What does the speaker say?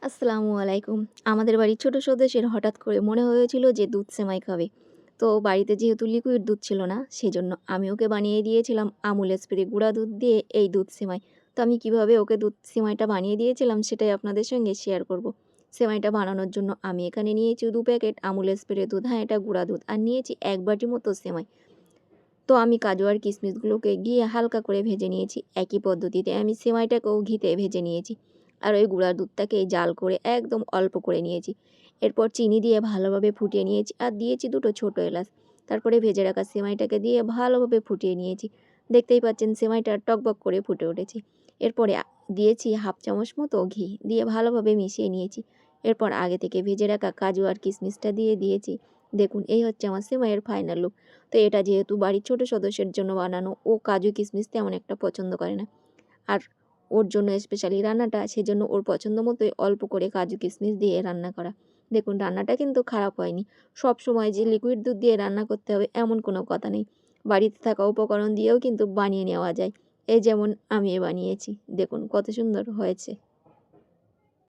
আসসালামু আলাইকুম। আমাদের বাড়ির ছোট সদস্যের হঠাৎ করে মনে হয়েছিল যে দুধ সেমাই খাবে। তো বাড়িতে যেহেতু লিকুইড দুধ ছিল না, সেজন্য আমি ওকে বানিয়ে দিয়েছিলাম আমুল স্প্রে গুঁড়া দুধ দিয়ে এই দুধ সেমাই। তো আমি কিভাবে ওকে দুধ সেমাইটা বানিয়ে দিয়েছিলাম সেটাই আপনাদের সঙ্গে শেয়ার করব। সেমাইটা বানানোর জন্য আমি এখানে নিয়েছি ২ প্যাকেট আমুল স্প্রে দুধ, হ্যাঁ এটা গুঁড়া দুধ, আর নিয়েছি ১ বাটি মতো সেমাই। তো আমি কাজু আর কিশমিশগুলোকে ঘিয়ে হালকা করে ভেজে নিয়েছি। একই পদ্ধতিতে আমি সেমাইটাকেও ঘিতে ভেজে নিয়েছি। আর ওই গুঁড়া দুধটাকে জাল করে একদম অল্প করে নিয়েছি। এরপর চিনি দিয়ে ভালোভাবে ফুটিয়ে নিয়েছি আর দিয়েছি ২টো ছোট এলাচ। তারপরে ভেজে রাখা সেমাইটাকে দিয়ে ভালোভাবে ফুটিয়ে নিয়েছি। দেখতেই পাচ্ছেন সেমাইটা টকবক করে ফুটে উঠেছে। এরপরে দিয়েছি 1/2 চামচ মতো ঘি দিয়ে ভালোভাবে মিশিয়ে নিয়েছি। এরপর আগে থেকে ভেজে রাখা কাজু আর কিশমিশটা দিয়ে দিয়েছি। দেখুন এই হচ্ছে আমার সেমাইয়ের ফাইনাল লুক। তো এটা যেহেতু বাড়ির ছোট সদস্যের জন্য বানানো, ও কাজু কিশমিশ তেমন একটা পছন্দ করে না। আর ওর জন্য স্পেশালি রান্নাটা, সেজন্য ওর পছন্দ মতোই অল্প করে কাজু কিশমিশ দিয়ে রান্না করা। দেখুন রান্নাটা কিন্তু খারাপ হয়নি। সবসময় যে লিকুইড দুধ দিয়ে রান্না করতে হবে এমন কোনো কথা নেই। বাড়িতে থাকা উপকরণ দিয়েও কিন্তু বানিয়ে নেওয়া যায়। এই যেমন আমি বানিয়েছি। দেখুন কত সুন্দর হয়েছে।